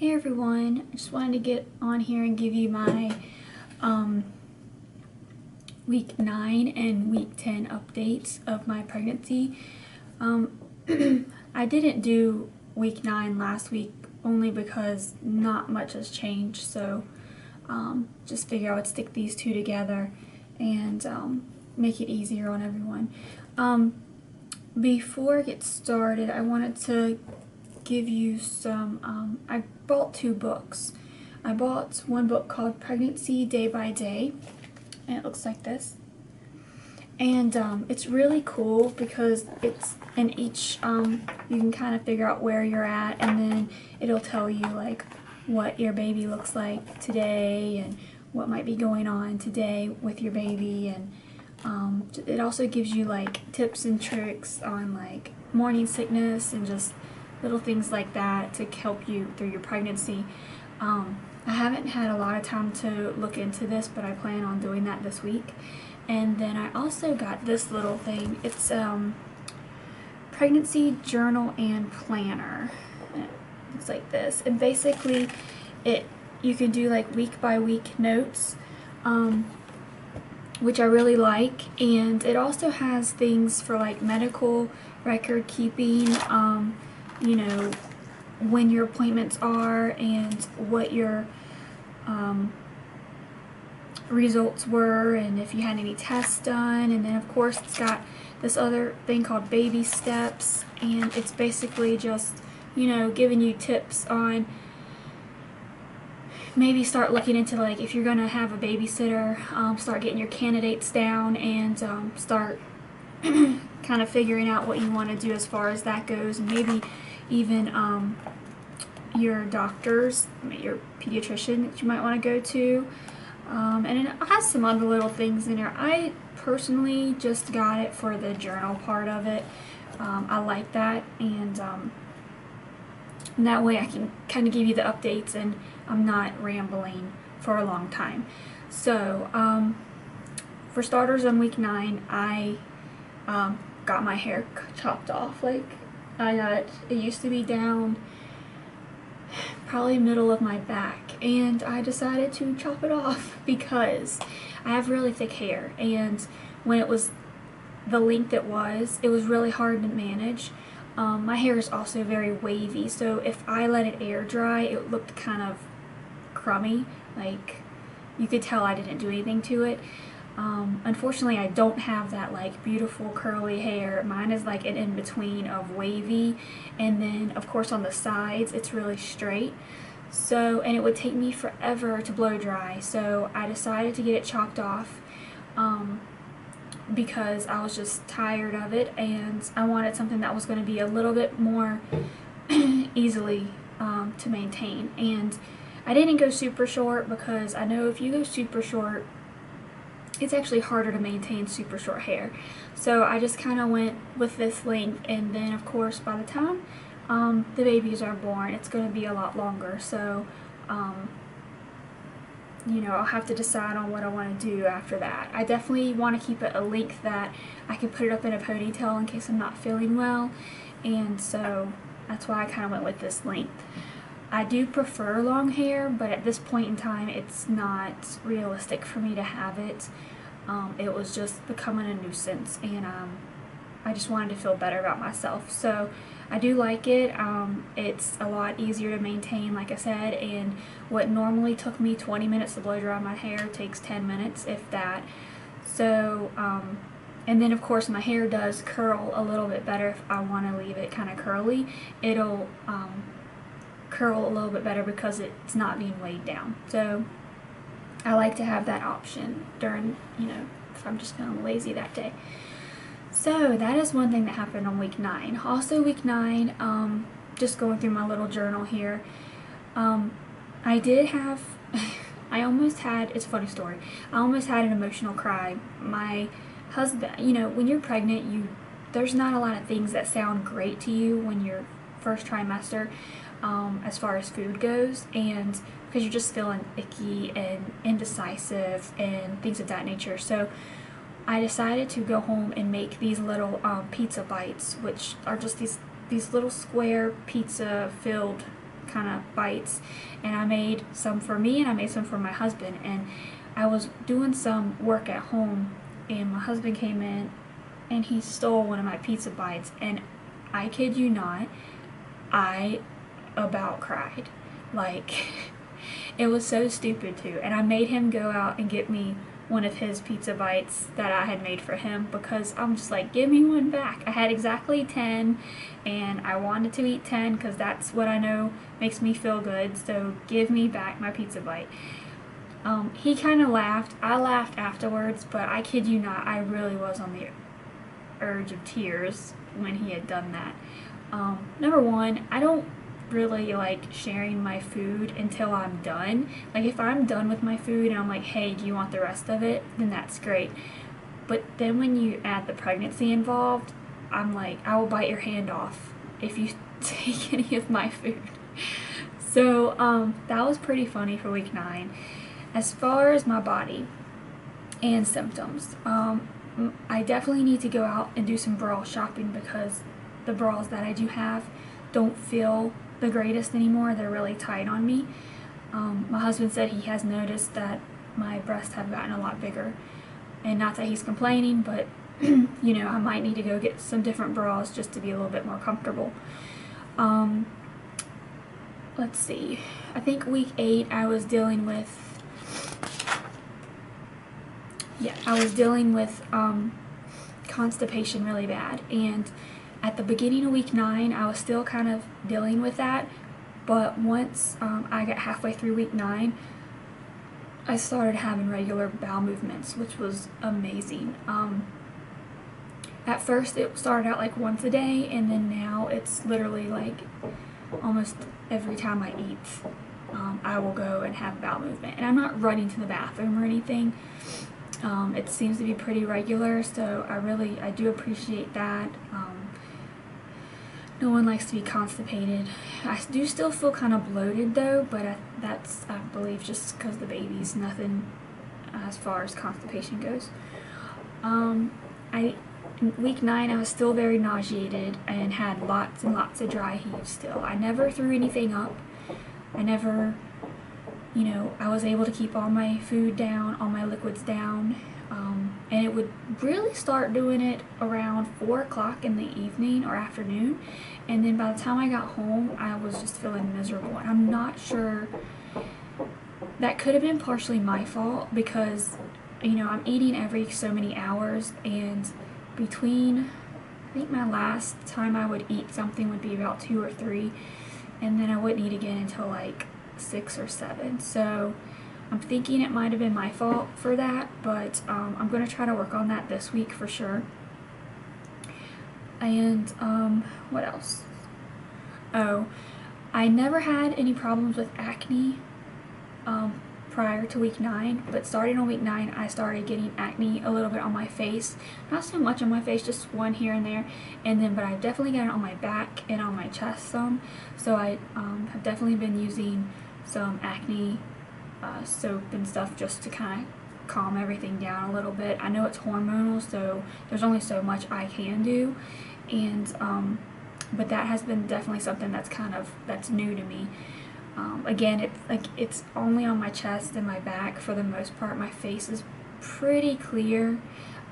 Hey everyone, I just wanted to get on here and give you my week 9 and week 10 updates of my pregnancy. I didn't do week 9 last week only because not much has changed, so just figure I would stick these two together and make it easier on everyone. Before I get started, I wanted to give you some, I bought 2 books. I bought one book called Pregnancy Day by Day, and it looks like this. And it's really cool because it's in each, you can kind of figure out where you're at, and then it'll tell you like what your baby looks like today and what might be going on today with your baby. And it also gives you like tips and tricks on like morning sickness and just little things like that to help you through your pregnancy. I haven't had a lot of time to look into this, but I plan on doing that this week. And then I also got this little thing. It's pregnancy journal and planner. It looks like this, and basically you can do like week by week notes, which I really like. And it also has things for like medical record keeping, you know, when your appointments are and what your results were and if you had any tests done. And then of course it's got this other thing called baby steps, and it's basically just, you know, giving you tips on maybe start looking into like if you're gonna have a babysitter, start getting your candidates down and start kind of figuring out what you want to do as far as that goes, and maybe even your doctors, your pediatrician that you might want to go to. And it has some other little things in there. I personally just got it for the journal part of it. I like that, and that way I can kind of give you the updates and I'm not rambling for a long time. So for starters, on week 9 I got my hair chopped off. Like it used to be down probably middle of my back, and I decided to chop it off because I have really thick hair, and when it was the length it was really hard to manage. My hair is also very wavy, so if I let it air dry it looked kind of crummy, like you could tell I didn't do anything to it. Unfortunately I don't have that like beautiful curly hair. Mine is like an in-between of wavy, and then of course on the sides it's really straight. So, and it would take me forever to blow dry, so I decided to get it chopped off because I was just tired of it, and I wanted something that was going to be a little bit more easily to maintain. And I didn't go super short because I know if you go super short it's actually harder to maintain super short hair. So I just kind of went with this length, and then of course by the time the babies are born it's going to be a lot longer. So you know, I'll have to decide on what I want to do after that. I definitely want to keep it a length that I can put it up in a ponytail in case I'm not feeling well, and so that's why I kind of went with this length. I do prefer long hair, but at this point in time it's not realistic for me to have it. It was just becoming a nuisance, and I just wanted to feel better about myself. So I do like it. It's a lot easier to maintain, like I said, and what normally took me 20 minutes to blow dry my hair takes 10 minutes, if that. So, and then of course my hair does curl a little bit better if I want to leave it kind of curly. It'll curl a little bit better because it's not being weighed down. So I like to have that option during, you know, if I'm just feeling lazy that day. So that is one thing that happened on week 9. Also week 9, just going through my little journal here, I did have, I almost had, it's a funny story, I almost had an emotional cry. My husband, you know, when you're pregnant, there's not a lot of things that sound great to you when you're first trimester, as far as food goes, and because you're just feeling icky and indecisive and things of that nature. So I decided to go home and make these little pizza bites, which are just these little square pizza filled kind of bites, and I made some for me and I made some for my husband. And I was doing some work at home, and my husband came in and he stole one of my pizza bites, and I kid you not, I about cried. Like, it was so stupid too. And I made him go out and get me one of his pizza bites that I had made for him, because I'm just like, give me one back. I had exactly 10 and I wanted to eat 10 because that's what I know makes me feel good, so give me back my pizza bite. He kind of laughed. I laughed afterwards, but I kid you not, I really was on the urge of tears when he had done that. Number one, I don't really like sharing my food until I'm done. Like, if I'm done with my food and I'm like, hey, do you want the rest of it, then that's great. But then when you add the pregnancy involved, I'm like, I will bite your hand off if you take any of my food. So that was pretty funny for week 9. As far as my body and symptoms, I definitely need to go out and do some bra shopping, because the bras that I do have don't feel the greatest anymore. They're really tight on me. My husband said he has noticed that my breasts have gotten a lot bigger, and not that he's complaining, but you know, I might need to go get some different bras just to be a little bit more comfortable. Let's see, I think week 8 I was dealing with constipation really bad, and at the beginning of week 9 I was still kind of dealing with that, but once I got halfway through week 9, I started having regular bowel movements, which was amazing. At first it started out like once a day, and then now it's literally like almost every time I eat, I will go and have bowel movement. And I'm not running to the bathroom or anything. It seems to be pretty regular, so I do appreciate that. No one likes to be constipated. I do still feel kind of bloated though, but that's, I believe, just because the baby's nothing as far as constipation goes. Week 9 I was still very nauseated and had lots and lots of dry heaves still. I never threw anything up. I never, you know, I was able to keep all my food down, all my liquids down, and it would really start doing it around 4 o'clock in the evening or afternoon, and then by the time I got home I was just feeling miserable. And I'm not sure, that could have been partially my fault, because, you know, I'm eating every so many hours, and between, I think my last time I would eat something would be about 2 or 3, and then I wouldn't eat again until like 6 or 7. So I'm thinking it might have been my fault for that, but I'm going to try to work on that this week for sure. And what else? Oh, I never had any problems with acne prior to week 9, but starting on week 9 I started getting acne a little bit on my face. Not so much on my face, just one here and there, but I've definitely got it on my back and on my chest some. So I have definitely been using some acne soap and stuff just to kind of calm everything down a little bit. I know it's hormonal, so there's only so much I can do, and but that has been definitely something that's new to me. Again, it's only on my chest and my back for the most part. My face is pretty clear,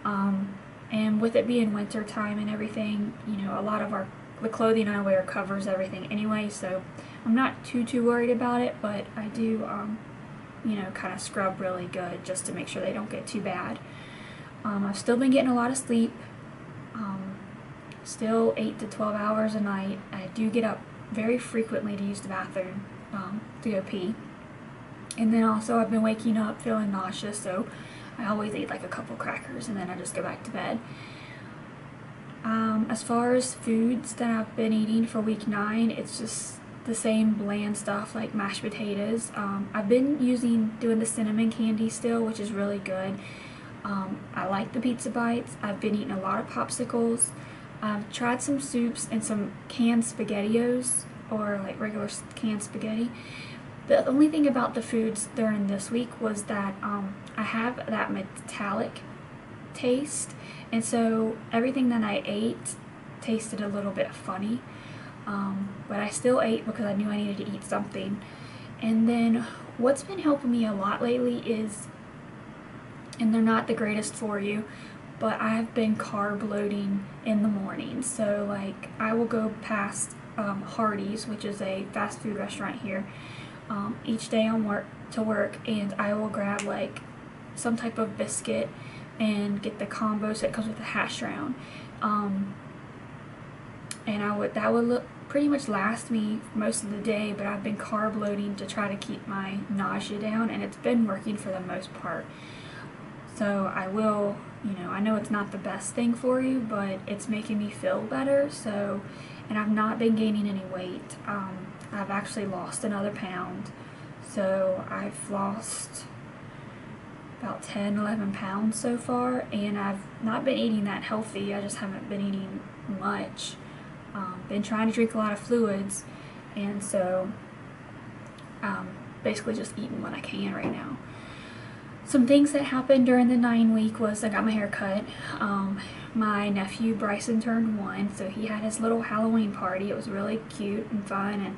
and with it being winter time and everything, you know, a lot of the clothing I wear covers everything anyway, so I'm not too worried about it. But I do, you know, kind of scrub really good just to make sure they don't get too bad. I've still been getting a lot of sleep, still 8 to 12 hours a night. I do get up very frequently to use the bathroom, to go pee. And then also I've been waking up feeling nauseous, so I always eat like a couple crackers and then I just go back to bed. As far as foods that I've been eating for week 9, it's just the same bland stuff like mashed potatoes. I've been doing the cinnamon candy still, which is really good. I like the pizza bites. I've been eating a lot of popsicles. I've tried some soups and some canned SpaghettiOs, or like regular canned spaghetti. The only thing about the foods during this week was that I have that metallic taste, and so everything that I ate tasted a little bit funny. but I still ate because I knew I needed to eat something. And then what's been helping me a lot lately is, and they're not the greatest for you, but I've been carb loading in the morning. So like I will go past Hardee's, which is a fast food restaurant here, each day on to work, and I will grab like some type of biscuit and get the combo set. It comes with a hash brown, and that would pretty much last me most of the day. But I've been carb loading to try to keep my nausea down, and it's been working for the most part. So I will, I know it's not the best thing for you, but it's making me feel better. So, and I've not been gaining any weight. I've actually lost another pound. So I've lost about 10, 11 pounds so far, and I've not been eating that healthy. I just haven't been eating much. Been trying to drink a lot of fluids, and so basically just eating what I can right now. Some things that happened during the 9-week was I got my hair cut. My nephew Bryson turned 1, so he had his little Halloween party. It was really cute and fun,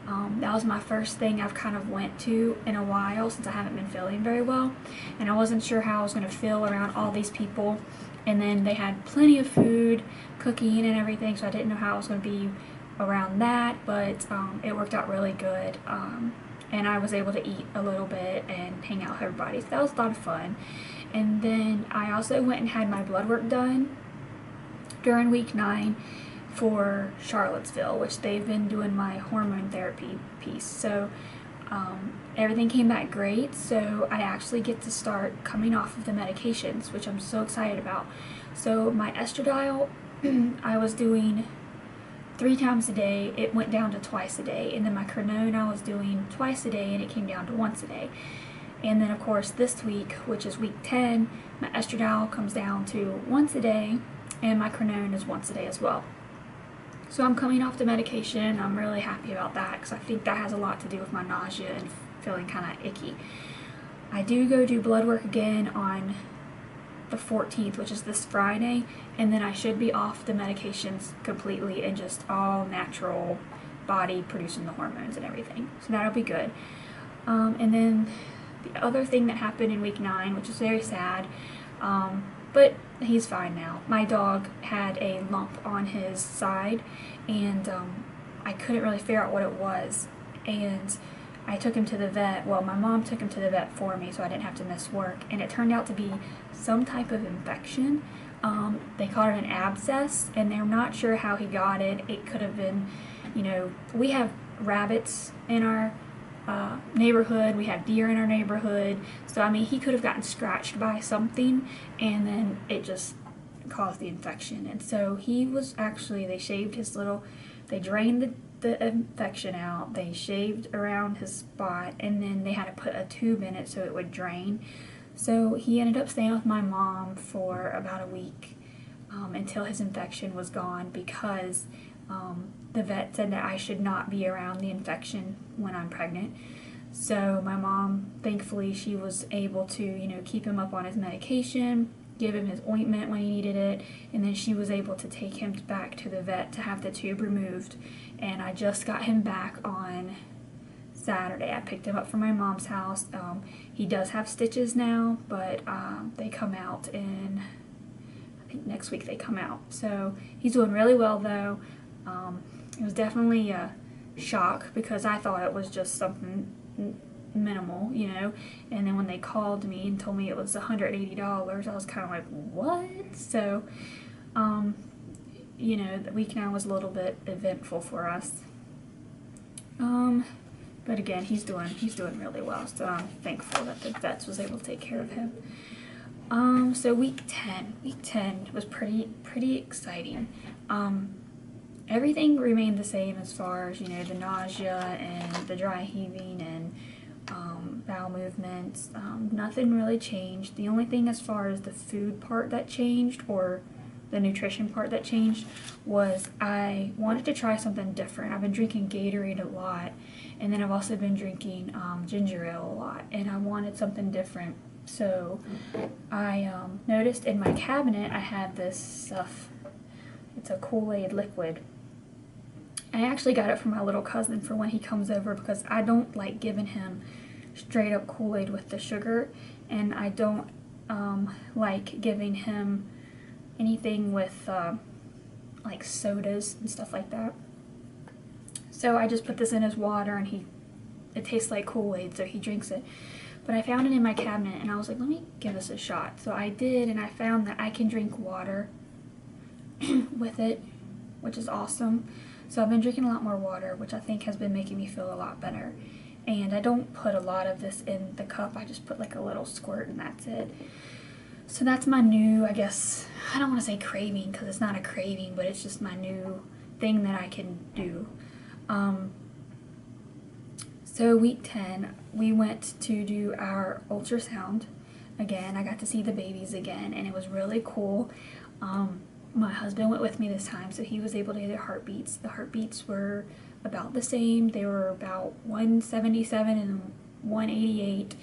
and that was my first thing I've kind of went to in a while since I haven't been feeling very well, and I wasn't sure how I was going to feel around all these people. And then they had plenty of food, cooking and everything, so I didn't know how I was going to be around that, but it worked out really good. And I was able to eat a little bit and hang out with everybody, so that was a lot of fun. And then I also went and had my blood work done during week 9 for Charlottesville, which they've been doing my hormone therapy piece. So everything came back great, so I actually get to start coming off of the medications, which I'm so excited about. So my estradiol, I was doing 3 times a day. It went down to twice a day, and then my Crenone I was doing twice a day, and it came down to once a day. And then of course this week, which is week 10, my estradiol comes down to once a day, and my Crenone is once a day as well. So I'm coming off the medication. I'm really happy about that because I think that has a lot to do with my nausea and feeling kind of icky. I do go do blood work again on the 14th, which is this Friday, and then I should be off the medications completely and just all natural body producing the hormones and everything. So that'll be good. And then the other thing that happened in week 9, which is very sad, but he's fine now. My dog had a lump on his side, and I couldn't really figure out what it was. And I took him to the vet. Well, my mom took him to the vet for me, so I didn't have to miss work. And it turned out to be some type of infection. They called it an abscess, and they're not sure how he got it. It could have been, we have rabbits in our neighborhood, we have deer in our neighborhood, so I mean he could have gotten scratched by something and then it just caused the infection. And so he was actually, they shaved his little, they drained the infection out, they shaved around his spot, and then they had to put a tube in it so it would drain. So he ended up staying with my mom for about a week until his infection was gone, because the vet said that I should not be around the infection when I'm pregnant. So my mom, thankfully, she was able to, keep him up on his medication, give him his ointment when he needed it, and then she was able to take him back to the vet to have the tube removed. And I just got him back on Saturday. I picked him up from my mom's house. He does have stitches now, but they come out in, I think next week they come out. So he's doing really well though. It was definitely a shock because I thought it was just something minimal, and then when they called me and told me it was $180, I was kind of like, what? So, the week now was a little bit eventful for us. But again, he's doing really well, so I'm thankful that the vets was able to take care of him. So week 10 was pretty exciting. Everything remained the same as far as, the nausea and the dry heaving and bowel movements. Nothing really changed. The only thing as far as the food part that changed, or the nutrition part that changed, was I wanted to try something different. I've been drinking Gatorade a lot, and then I've also been drinking ginger ale a lot, and I wanted something different. So I noticed in my cabinet I had this stuff. It's a KoolAid liquid, I actually got it from my little cousin for when he comes over, because I don't like giving him straight up Kool-Aid with the sugar, and I don't like giving him anything with like sodas and stuff like that. So I just put this in his water, and it tastes like Kool-Aid, so he drinks it. But I found it in my cabinet, and I was like, let me give this a shot. So I did, and I found that I can drink water with it, which is awesome. So I've been drinking a lot more water, which I think has been making me feel a lot better. And I don't put a lot of this in the cup. I just put like a little squirt, and that's it. So that's my new, I guess, I don't want to say craving, because it's not a craving, but it's just my new thing that I can do. So week 10, we went to do our ultrasound again. I got to see the babies again, and it was really cool. My husband went with me this time, so he was able to hear their heartbeats. The heartbeats were about the same. They were about 177 and 188.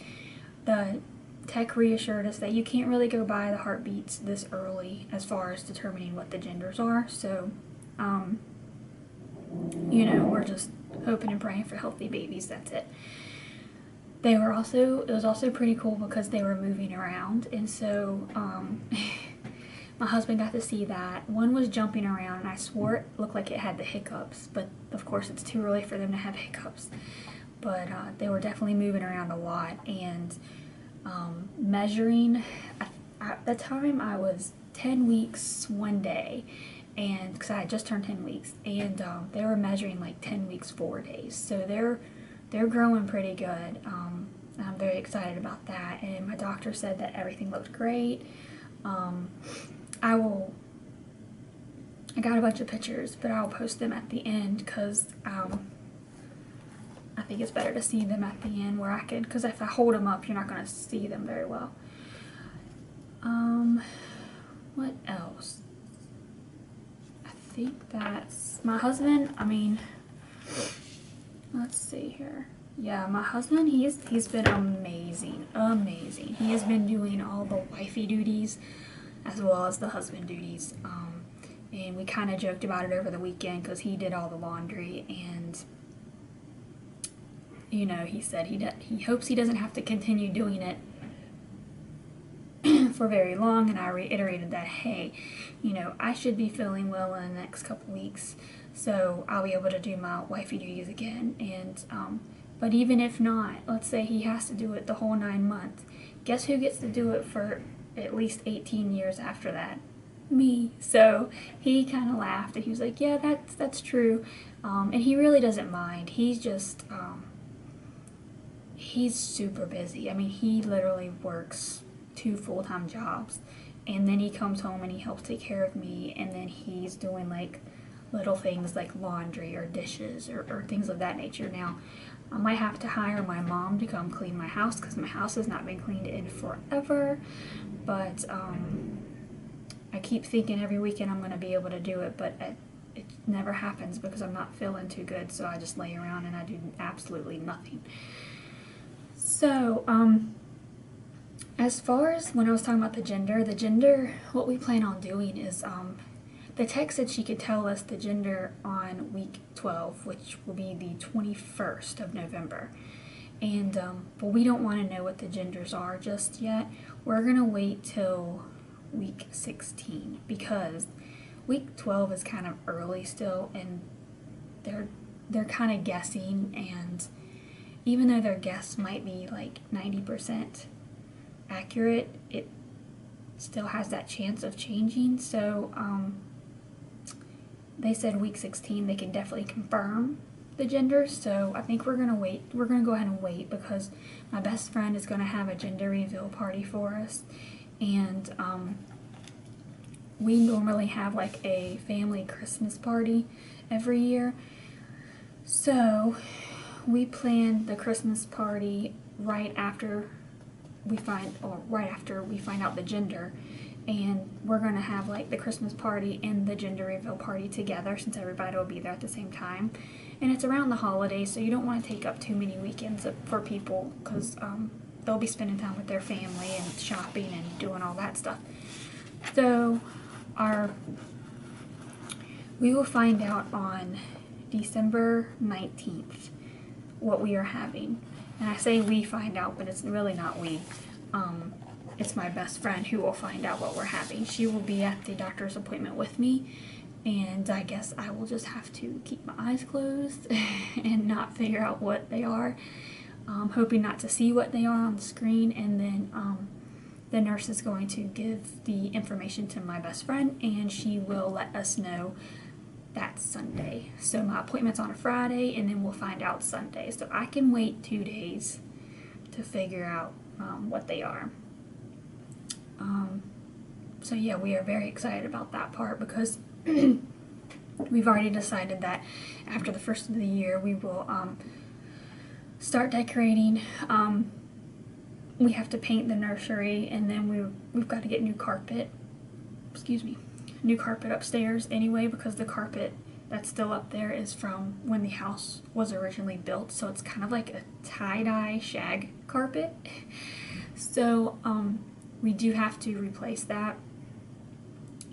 The tech reassured us that you can't really go by the heartbeats this early as far as determining what the genders are. So, you know, we're just hoping and praying for healthy babies. That's it. It was also pretty cool because they were moving around, and so my husband got to see that. One was jumping around, and I swore it looked like it had the hiccups, but of course it's too early for them to have hiccups. But they were definitely moving around a lot, and measuring. At the time I was 10 weeks one day, and because I had just turned 10 weeks, and they were measuring like 10 weeks 4 days, so they're growing pretty good. I'm very excited about that, and my doctor said that everything looked great. I got a bunch of pictures, but I'll post them at the end, because I think it's better to see them at the end, where I could, because if I hold them up, you're not going to see them very well. What else? I think that's my husband. I mean, let's see here. Yeah, my husband, he's been amazing. He has been doing all the wifey duties as well as the husband duties. And we kind of joked about it over the weekend, because he did all the laundry, and you know, he said he hopes he doesn't have to continue doing it for very long, and I reiterated that, hey, you know, I should be feeling well in the next couple weeks, so I'll be able to do my wifey duties again. And but even if not, let's say he has to do it the whole 9 months, guess who gets to do it for at least 18 years after that? Me. So he kind of laughed, and he was like, yeah, that's true. And he really doesn't mind. He's just he's super busy. I mean, he literally works 2 full-time jobs, and then he comes home and he helps take care of me, and then he's doing like little things like laundry or dishes or things of that nature. Now, I might have to hire my mom to come clean my house, because my house has not been cleaned in forever, but I keep thinking every weekend I'm going to be able to do it, but it never happens because I'm not feeling too good, so I just lay around and I do absolutely nothing. So, as far as when I was talking about the gender, what we plan on doing is, the tech said she could tell us the gender on week 12, which will be the 21st of November. And, but we don't want to know what the genders are just yet. We're going to wait till week 16, because week 12 is kind of early still, and they're kind of guessing, and even though their guess might be like 90% accurate, it still has that chance of changing. So they said week 16 they can definitely confirm the gender, so I think we're gonna wait. We're gonna go ahead and wait, because my best friend is gonna have a gender reveal party for us, and we normally have like a family Christmas party every year. So we planned the Christmas party right after we find out the gender, and we're gonna have like the Christmas party and the gender reveal party together, since everybody will be there at the same time. And it's around the holidays, so you don't want to take up too many weekends for people, because they'll be spending time with their family and shopping and doing all that stuff. So we will find out on December 19th what we are having. And I say we find out, but it's really not we. It's my best friend who will find out what we're having. She will be at the doctor's appointment with me, and I guess I will just have to keep my eyes closed and not figure out what they are. Hoping not to see what they are on the screen, and then the nurse is going to give the information to my best friend, and she will let us know that Sunday. So my appointment's on a Friday, and then we'll find out Sunday. So I can wait 2 days to figure out what they are. So yeah, we are very excited about that part because we've already decided that after the first of the year we will start decorating. We have to paint the nursery, and then we've got to get new carpet. Excuse me. New carpet upstairs anyway, because the carpet that's still up there is from when the house was originally built, so it's kind of like a tie-dye shag carpet. So we do have to replace that,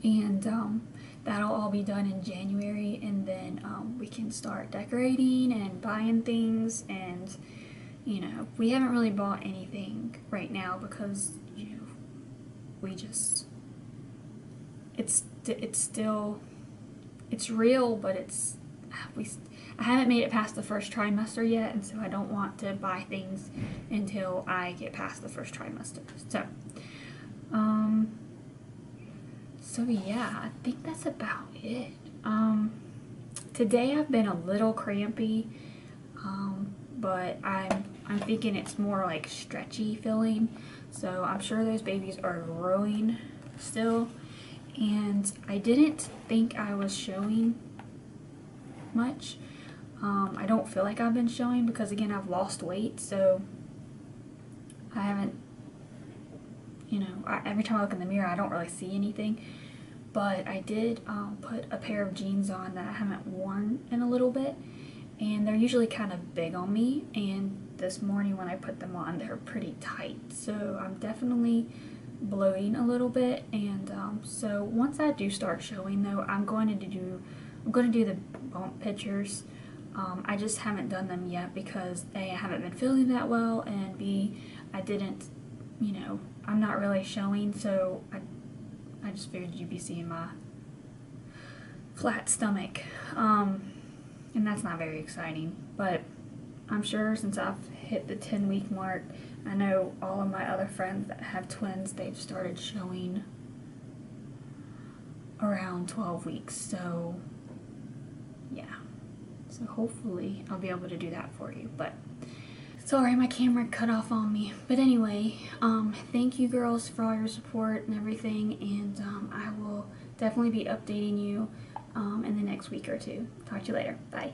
and that'll all be done in January, and then we can start decorating and buying things. And you know, we haven't really bought anything right now because, you know, we just, it's real, but I haven't made it past the first trimester yet, and so I don't want to buy things until I get past the first trimester. So yeah, I think that's about it. Today I've been a little crampy, but I'm thinking it's more like stretchy feeling, so I'm sure those babies are growing still. And I didn't think I was showing much. I don't feel like I've been showing because, again, I've lost weight, so I haven't, you know, every time I look in the mirror I don't really see anything. But I did put a pair of jeans on that I haven't worn in a little bit, and they're usually kind of big on me, and this morning when I put them on they're pretty tight, so I'm definitely bloating a little bit. And so once I do start showing, though, I'm going to do the bump pictures. I just haven't done them yet because A, I haven't been feeling that well, and B, I didn't, you know, I'm not really showing, so I just figured you'd be seeing my flat stomach, and that's not very exciting. But I'm sure since I've hit the 10-week mark, I know all of my other friends that have twins, they've started showing around 12 weeks, so yeah. So hopefully I'll be able to do that for you. But sorry, my camera cut off on me. But anyway, thank you girls for all your support and everything, and I will definitely be updating you in the next week or two. Talk to you later. Bye.